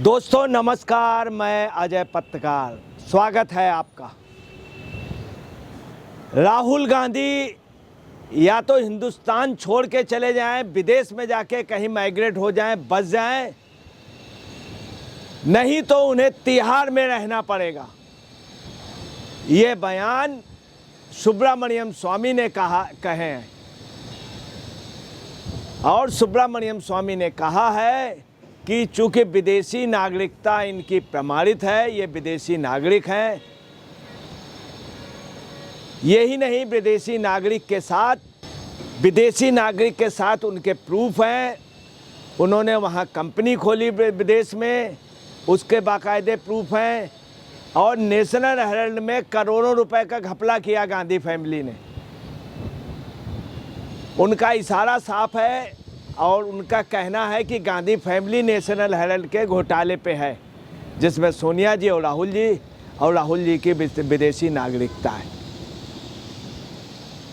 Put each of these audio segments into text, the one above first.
दोस्तों नमस्कार, मैं अजय पत्रकार, स्वागत है आपका। राहुल गांधी या तो हिंदुस्तान छोड़ के चले जाएं, विदेश में जाके कहीं माइग्रेट हो जाएं, बस जाएं, नहीं तो उन्हें तिहाड़ में रहना पड़ेगा। ये बयान सुब्रमण्यम स्वामी ने कहे हैं और सुब्रमण्यम स्वामी ने कहा है कि चूंकि विदेशी नागरिकता इनकी प्रमाणित है, ये विदेशी नागरिक हैं। यही नहीं, विदेशी नागरिक के साथ उनके प्रूफ हैं। उन्होंने वहाँ कंपनी खोली विदेश में, उसके बाकायदे प्रूफ हैं। और नेशनल हेराल्ड में करोड़ों रुपए का घपला किया गांधी फैमिली ने। उनका इशारा साफ है और उनका कहना है कि गांधी फैमिली नेशनल हेराल्ड के घोटाले पे है, जिसमें सोनिया जी और राहुल जी की विदेशी नागरिकता है।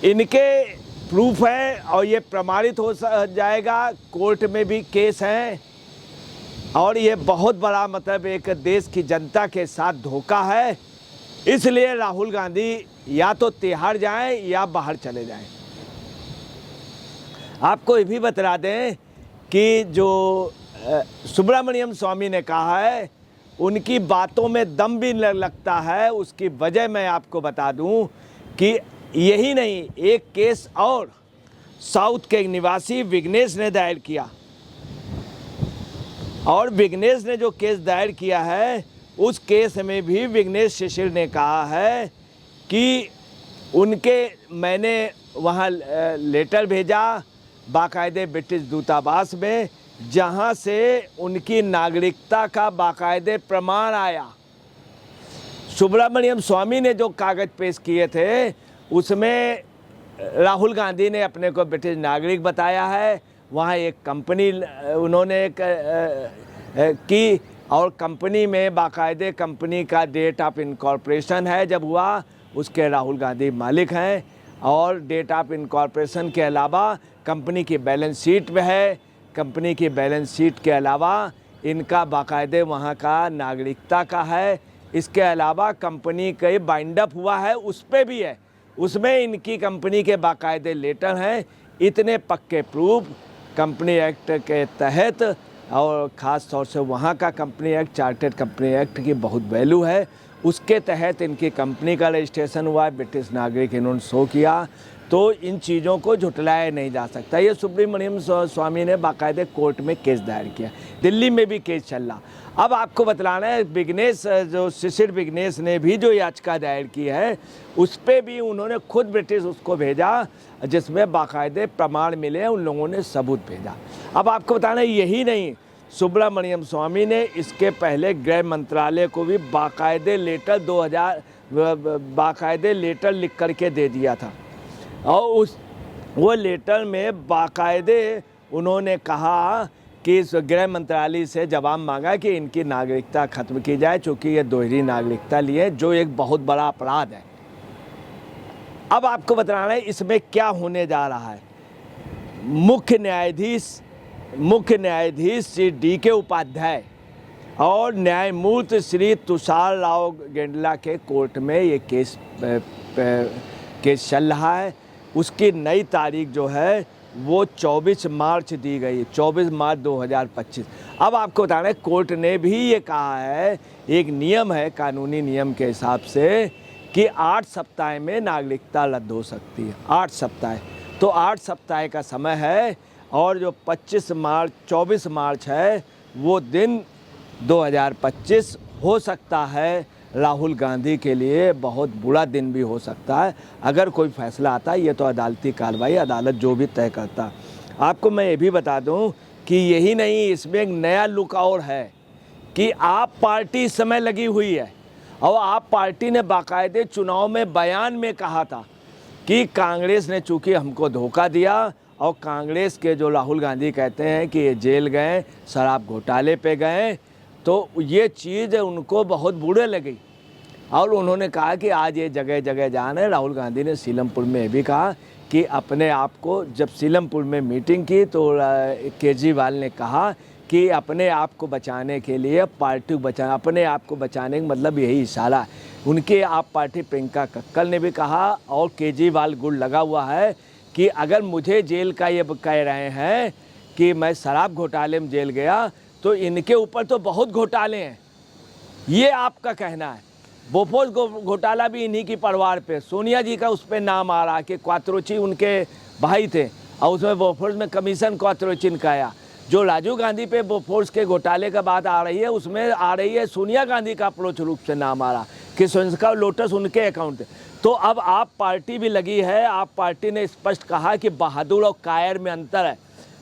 इनके प्रूफ है और ये प्रमाणित हो जाएगा। कोर्ट में भी केस है और ये बहुत बड़ा एक देश की जनता के साथ धोखा है। इसलिए राहुल गांधी या तो तिहाड़ जाएं या बाहर चले जाएं। आपको ये भी बता दें कि जो सुब्रमण्यम स्वामी ने कहा है, उनकी बातों में दम भी लगता है। उसकी वजह मैं आपको बता दूं कि यही नहीं, एक केस और साउथ के निवासी विघ्नेश ने दायर किया और विघ्नेश ने जो केस दायर किया है, उस केस में भी विघ्नेश शिशिर ने कहा है कि मैंने वहाँ लेटर भेजा बाकायदे ब्रिटिश दूतावास में, जहाँ से उनकी नागरिकता का बाकायदे प्रमाण आया। सुब्रमण्यम स्वामी ने जो कागज़ पेश किए थे, उसमें राहुल गांधी ने अपने को ब्रिटिश नागरिक बताया है। वहाँ एक कंपनी उन्होंने की और कंपनी में बाकायदे कंपनी का डेट ऑफ इनकॉर्पोरेशन है, जब हुआ उसके राहुल गांधी मालिक हैं। और डेट ऑफ इनकॉर्पोरेशन के अलावा कंपनी की बैलेंस शीट में है। कंपनी की बैलेंस शीट के अलावा इनका बाकायदे वहाँ का नागरिकता का है। इसके अलावा कंपनी का बाइंड अप हुआ है, उस पर भी है, उसमें इनकी कंपनी के बाकायदे लेटर हैं। इतने पक्के प्रूफ कंपनी एक्ट के तहत, और ख़ास तौर से वहाँ का company act, chartered company act की बहुत वैल्यू है, उसके तहत इनकी कंपनी का रजिस्ट्रेशन हुआ है, ब्रिटिश नागरिक इन्होंने शो किया। तो इन चीज़ों को झुटलाया नहीं जा सकता। ये सुब्रमण्यम स्वामी ने बाकायदे कोर्ट में केस दायर किया, दिल्ली में भी केस चल रहा। अब आपको बतलाना है, विघ्नेश जो शिशिर विघ्नेश ने भी जो याचिका दायर की है, उस पर भी उन्होंने खुद ब्रिटिश उसको भेजा, जिसमें बाकायदे प्रमाण मिले, उन लोगों ने सबूत भेजा। अब आपको बताना, यही नहीं, सुब्रमण्यम स्वामी ने इसके पहले गृह मंत्रालय को भी बाकायदे लेटर लिख करके दे दिया था। और वो लेटर में बाकायदे उन्होंने कहा कि इस गृह मंत्रालय से जवाब मांगा कि इनकी नागरिकता खत्म की जाए, चूँकि ये दोहरी नागरिकता लिए, जो एक बहुत बड़ा अपराध है। अब आपको बताना है इसमें क्या होने जा रहा है। मुख्य न्यायाधीश श्री D.K. उपाध्याय और न्यायमूर्ति श्री तुषार राव गेंडला के कोर्ट में ये केस चल रहा है। उसकी नई तारीख जो है वो 24 मार्च दी गई, 24 मार्च 2025। अब आपको बताना है, कोर्ट ने भी ये कहा है, एक नियम है, कानूनी नियम के हिसाब से, कि 8 सप्ताह में नागरिकता रद्द हो सकती है। 8 सप्ताह, तो 8 सप्ताह का समय है। और जो 24 मार्च है, वो दिन 2025 हो सकता है राहुल गांधी के लिए बहुत बुरा दिन भी हो सकता है। अगर कोई फैसला आता है, ये तो अदालती कार्रवाई, अदालत जो भी तय करता। आपको मैं ये भी बता दूं कि यही नहीं, इसमें एक नया लुक और है कि आप पार्टी इस समय लगी हुई है, और आप पार्टी ने बाकायदे चुनाव में बयान में कहा था कि कांग्रेस ने चूँकि हमको धोखा दिया, और कांग्रेस के जो राहुल गांधी कहते हैं कि ये जेल गए, शराब घोटाले पे गए, तो ये चीज़ उनको बहुत बुरे लगी। और उन्होंने कहा कि आज ये जगह जगह जाना है। राहुल गांधी ने सीलमपुर में भी कहा कि अपने आप को, जब सीलमपुर में मीटिंग की तो केजरीवाल ने कहा कि अपने आप को बचाने के लिए पार्टी को बचाना, अपने आप को बचाने का मतलब यही इशारा है। उनके आप पार्टी प्रियंका कक्कड़ ने भी कहा और केजरीवाल गुड़ लगा हुआ है कि अगर मुझे जेल का ये कह रहे हैं कि मैं शराब घोटाले में जेल गया तो इनके ऊपर तो बहुत घोटाले हैं, ये आपका कहना है। बोफोर्स घोटाला भी इन्हीं की परिवार पे, सोनिया जी का उस पर नाम आ रहा कि क्वात्रोची उनके भाई थे और उसमें बोफोर्स में कमीशन क्वात्रोची का आया। जो राजीव गांधी पे बोफोर्स के घोटाले का बात आ रही है उसमें आ रही है सोनिया गांधी का अप्रोच रूप से नाम आ रहा कि संस्कार लोटस उनके अकाउंट। तो अब आप पार्टी भी लगी है, आप पार्टी ने स्पष्ट कहा कि बहादुर और कायर में अंतर है।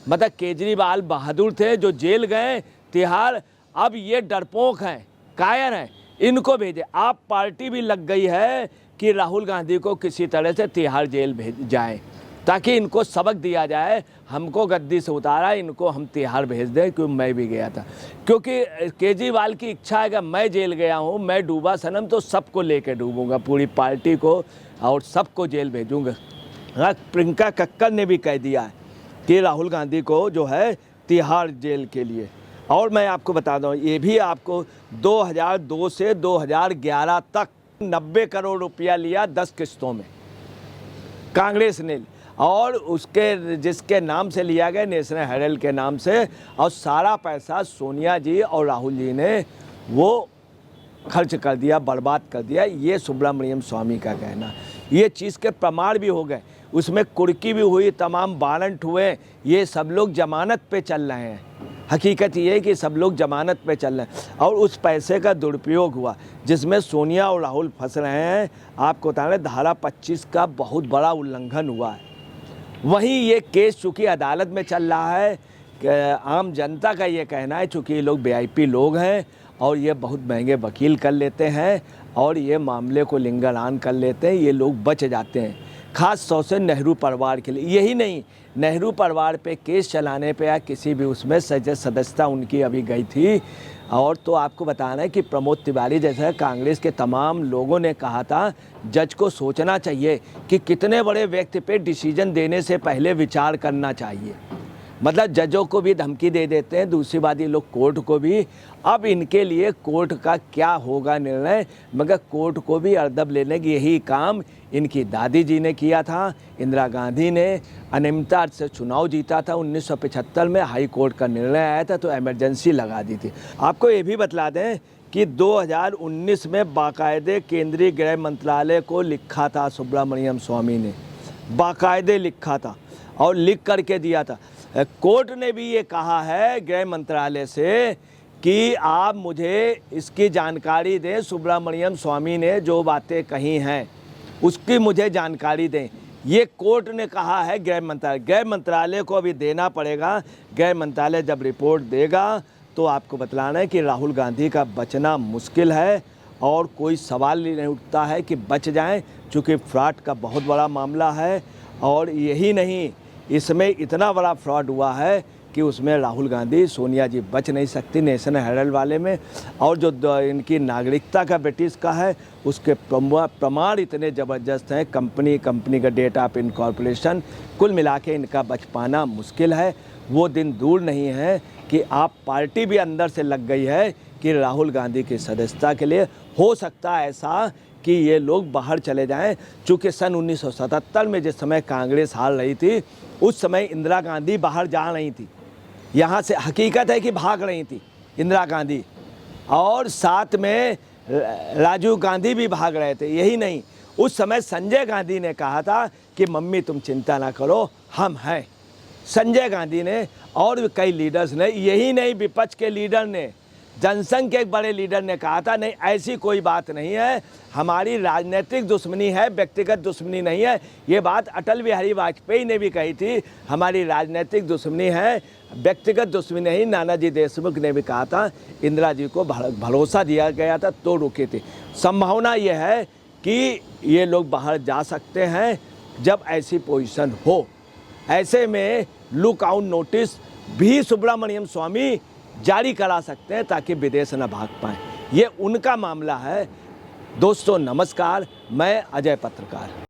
मतलब केजरीवाल बहादुर थे जो जेल गए तिहाड़, अब ये डरपोक हैं, कायर हैं, इनको भेजे। आप पार्टी भी लग गई है कि राहुल गांधी को किसी तरह से तिहाड़ जेल भेज जाए ताकि इनको सबक दिया जाए, हमको गद्दी से उतारा, इनको हम तिहाड़ भेज दें। क्योंकि मैं भी गया था, क्योंकि केजरीवाल की इच्छा है कि मैं जेल गया हूँ, मैं डूबा सनम तो सबको लेके डूबूंगा, पूरी पार्टी को और सबको जेल भेजूंगा। हाँ, प्रियंका कक्कड़ ने भी कह दिया है कि राहुल गांधी को जो है तिहाड़ जेल के लिए। और मैं आपको बता दूँ, ये भी आपको 2002 से 2011 तक 90 करोड़ रुपया लिया 10 किस्तों में कांग्रेस ने, और उसके जिसके नाम से लिया गया नेशनल हेराल्ड के नाम से, और सारा पैसा सोनिया जी और राहुल जी ने वो खर्च कर दिया, बर्बाद कर दिया। ये सुब्रमण्यम स्वामी का कहना। ये चीज़ के प्रमाण भी हो गए, उसमें कुर्की भी हुई, तमाम वारंट हुए, ये सब लोग जमानत पे चल रहे हैं। हकीकत ये है कि सब लोग जमानत पे चल रहे हैं और उस पैसे का दुरुपयोग हुआ जिसमें सोनिया और राहुल फंस रहे हैं। आपको बता रहे धारा 25 का बहुत बड़ा उल्लंघन हुआ है। वहीं ये केस चूँकि अदालत में चल रहा है, आम जनता का ये कहना है चूँकि ये लोग VIP लोग हैं और ये बहुत महंगे वकील कर लेते हैं और ये मामले को लिंगारान कर लेते हैं, ये लोग बच जाते हैं। खास तौर से नेहरू परिवार के लिए, यही नहीं, नेहरू परिवार पे केस चलाने पे या किसी भी उसमें सदस्यता उनकी अभी गई थी। और तो आपको बताना है कि प्रमोद तिवारी जैसे कांग्रेस के तमाम लोगों ने कहा था जज को सोचना चाहिए कि कितने बड़े व्यक्ति पे डिसीजन देने से पहले विचार करना चाहिए। मतलब जजों को भी धमकी दे देते हैं, दूसरी बात ये लोग कोर्ट को भी। अब इनके लिए कोर्ट का क्या होगा निर्णय, मगर कोर्ट को भी अर्दब लेने की यही काम इनकी दादी जी ने किया था। इंदिरा गांधी ने अनियमितता से चुनाव जीता था 1975 में, हाई कोर्ट का निर्णय आया था तो इमरजेंसी लगा दी थी। आपको ये भी बतला दें कि 2019 में बाकायदे केंद्रीय गृह मंत्रालय को लिखा था सुब्रमण्यम स्वामी ने, बाकायदे लिखा था और लिख करके दिया था। कोर्ट ने भी ये कहा है गृह मंत्रालय से कि आप मुझे इसकी जानकारी दें, सुब्रमण्यम स्वामी ने जो बातें कही हैं उसकी मुझे जानकारी दें। ये कोर्ट ने कहा है गृह मंत्रालय को अभी देना पड़ेगा। गृह मंत्रालय जब रिपोर्ट देगा तो आपको बतलाना है कि राहुल गांधी का बचना मुश्किल है और कोई सवाल नहीं उठता है कि बच जाएं, चूँकि फ्रॉड का बहुत बड़ा मामला है। और यही नहीं, इसमें इतना बड़ा फ्रॉड हुआ है कि उसमें राहुल गांधी, सोनिया जी बच नहीं सकती नेशनल हेराल्ड वाले में। और जो इनकी नागरिकता का ब्रिटिश का है उसके प्रमाण इतने ज़बरदस्त हैं, कंपनी का डेट ऑफ इनकॉर्पोरेशन, कुल मिला के इनका बच पाना मुश्किल है। वो दिन दूर नहीं है कि आप पार्टी भी अंदर से लग गई है कि राहुल गांधी की सदस्यता के लिए हो सकता है ऐसा कि ये लोग बाहर चले जाएं। चूँकि सन 1977 में जिस समय कांग्रेस हार रही थी उस समय इंदिरा गांधी बाहर जा रही थी, यहाँ से हकीकत है कि भाग रही थी इंदिरा गांधी, और साथ में राजीव गांधी भी भाग रहे थे। यही नहीं, उस समय संजय गांधी ने कहा था कि मम्मी तुम चिंता ना करो, हम हैं। संजय गांधी ने और भी कई लीडर्स ने, यही नहीं विपक्ष के लीडर ने, जनसंघ के एक बड़े लीडर ने कहा था नहीं ऐसी कोई बात नहीं है, हमारी राजनीतिक दुश्मनी है, व्यक्तिगत दुश्मनी नहीं है। ये बात अटल बिहारी वाजपेयी ने भी कही थी, हमारी राजनीतिक दुश्मनी है, व्यक्तिगत दुश्मनी नहीं। नानाजी देशमुख ने भी कहा था, इंदिरा जी को भरोसा दिया गया था तो रुके थे। संभावना यह है कि ये लोग बाहर जा सकते हैं जब ऐसी पोजीशन हो। ऐसे में लुक आउट नोटिस भी सुब्रमण्यम स्वामी जारी करा सकते हैं ताकि विदेश न भाग पाएं। ये उनका मामला है। दोस्तों नमस्कार, मैं अजय पत्रकार।